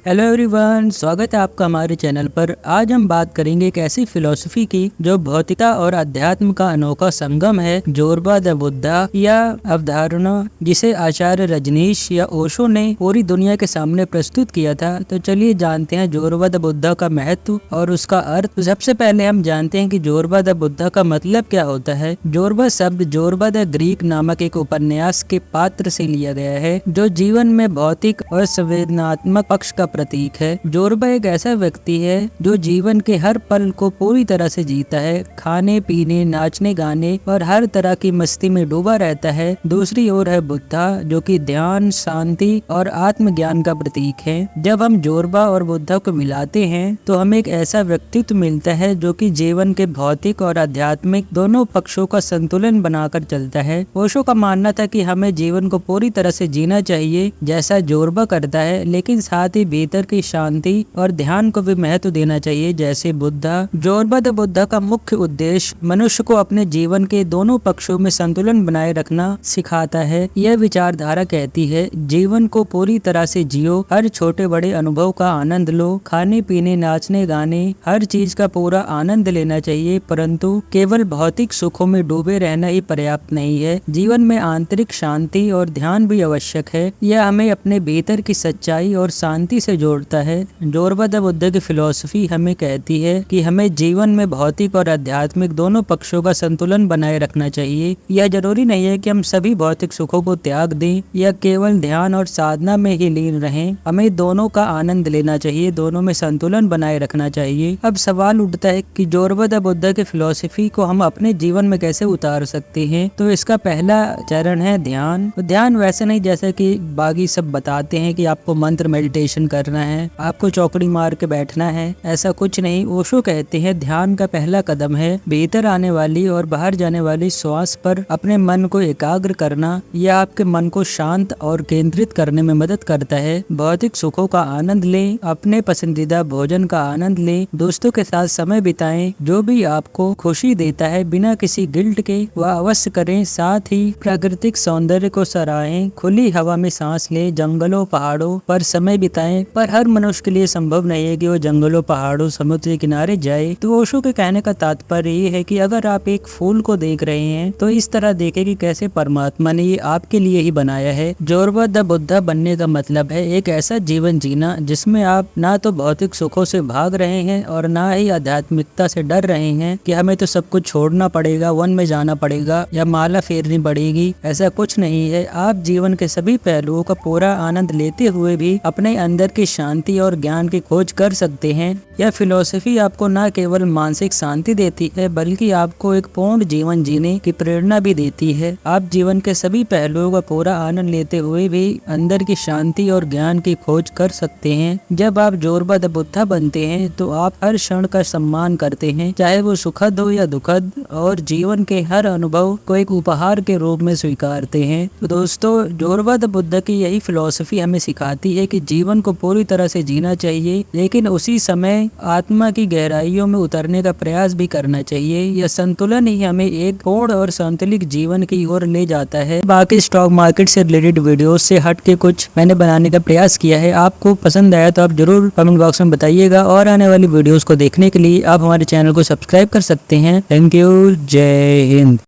Hello everyone, स्वागत है आपका हमारे चैनल पर। आज हम बात करेंगे एक ऐसी फिलॉसफी की जो भौतिकता और अध्यात्म का अनोखा संगम है, जोरबा द बुद्धा या अवधारणा, जिसे आचार्य रजनीश या ओशो ने पूरी दुनिया के सामने प्रस्तुत किया था। तो चलिए जानते हैं जोरबा द बुद्धा का महत्व और उसका अर्थ। तो सबसे पहले हम जानते हैं कि जोरबा द बुद्धा का मतलब क्या होता है। जोरबा शब्द जोरबा द ग्रीक नामक एक उपन्यास के पात्र से लिया गया है, जो जीवन में भौतिक और संवेदनात्मक पक्ष का प्रतीक है। जोरबा एक ऐसा व्यक्ति है जो जीवन के हर पल को पूरी तरह से जीता है, खाने पीने, नाचने गाने और हर तरह की मस्ती में डूबा रहता है। दूसरी ओर है बुद्धा, जो कि ध्यान, शांति और आत्मज्ञान का प्रतीक है। जब हम जोरबा और बुद्धा को मिलाते हैं तो हमें एक ऐसा व्यक्तित्व मिलता है जो कि जीवन के भौतिक और आध्यात्मिक दोनों पक्षों का संतुलन बनाकर चलता है। ओशो का मानना था कि हमें जीवन को पूरी तरह से जीना चाहिए जैसा जोरबा करता है, लेकिन साथ ही भीतर की शांति और ध्यान को भी महत्व देना चाहिए जैसे बुद्धा। जोरबा द बुद्धा का मुख्य उद्देश्य मनुष्य को अपने जीवन के दोनों पक्षों में संतुलन बनाए रखना सिखाता है। यह विचारधारा कहती है, जीवन को पूरी तरह से जियो, हर छोटे बड़े अनुभव का आनंद लो, खाने पीने, नाचने गाने, हर चीज का पूरा आनंद लेना चाहिए, परंतु केवल भौतिक सुखों में डूबे रहना ही पर्याप्त नहीं है। जीवन में आंतरिक शांति और ध्यान भी आवश्यक है। यह हमें अपने भीतर की सच्चाई और शांति से जोड़ता है। जोरबा द बुद्धा की फिलॉसफी हमें कहती है कि हमें जीवन में भौतिक और आध्यात्मिक दोनों पक्षों का संतुलन बनाए रखना चाहिए। यह जरूरी नहीं है कि हम सभी भौतिक सुखों को त्याग दें या केवल ध्यान और साधना में ही लीन रहें। हमें दोनों का आनंद लेना चाहिए, दोनों में संतुलन बनाए रखना चाहिए। अब सवाल उठता है कि जोरबा द बुद्धा की फिलॉसफी को हम अपने जीवन में कैसे उतार सकते हैं। तो इसका पहला चरण है ध्यान। ध्यान वैसे नहीं जैसे कि बाकी सब बताते हैं कि आपको मंत्र मेडिटेशन करना है, आपको चौकड़ी मार के बैठना है, ऐसा कुछ नहीं। ओशो कहते हैं ध्यान का पहला कदम है भीतर आने वाली और बाहर जाने वाली श्वास पर अपने मन को एकाग्र करना। यह आपके मन को शांत और केंद्रित करने में मदद करता है। भौतिक सुखों का आनंद लें, अपने पसंदीदा भोजन का आनंद लें, दोस्तों के साथ समय बिताएं, जो भी आपको खुशी देता है बिना किसी गिल्ट के वह अवश्य करें। साथ ही प्राकृतिक सौंदर्य को सराहें, खुली हवा में सांस लें, जंगलों पहाड़ों पर समय बिताएं। पर हर मनुष्य के लिए संभव नहीं है कि वो जंगलों पहाड़ों समुद्र के किनारे जाए। तो ओशो के कहने का तात्पर्य ये है कि अगर आप एक फूल को देख रहे हैं तो इस तरह देखें कि कैसे परमात्मा ने ये आपके लिए ही बनाया है। जोरबा द बुद्धा बनने का मतलब है एक ऐसा जीवन जीना जिसमें आप ना तो भौतिक सुखों से भाग रहे हैं और ना ही आध्यात्मिकता से डर रहे हैं कि हमें तो सब कुछ छोड़ना पड़ेगा, वन में जाना पड़ेगा या माला फेरनी पड़ेगी। ऐसा कुछ नहीं है। आप जीवन के सभी पहलुओं का पूरा आनंद लेते हुए भी अपने अंदर की शांति और ज्ञान की खोज कर सकते हैं। यह फिलॉसफी आपको न केवल मानसिक शांति देती है बल्कि आपको एक पूर्ण जीवन जीने की प्रेरणा भी देती है। आप जीवन के सभी पहलुओं का पूरा आनंद लेते हुए भी अंदर की शांति और ज्ञान की खोज कर सकते हैं। जब आप जोरबा द बुद्धा बनते हैं तो आप हर क्षण का सम्मान करते हैं, चाहे वो सुखद हो या दुखद, और जीवन के हर अनुभव को एक उपहार के रूप में स्वीकारते हैं। तो दोस्तों, जोरबा द बुद्धा की यही फिलॉसफी हमें सिखाती है कि जीवन को पूरी तरह से जीना चाहिए, लेकिन उसी समय आत्मा की गहराइयों में उतरने का प्रयास भी करना चाहिए। यह संतुलन ही हमें एक पूर्ण और संतुलित जीवन की ओर ले जाता है। बाकी स्टॉक मार्केट से रिलेटेड वीडियोस से हट के कुछ मैंने बनाने का प्रयास किया है। आपको पसंद आया तो आप जरूर कमेंट बॉक्स में बताइएगा, और आने वाली वीडियोस को देखने के लिए आप हमारे चैनल को सब्सक्राइब कर सकते हैं। Thank you. जय हिंद।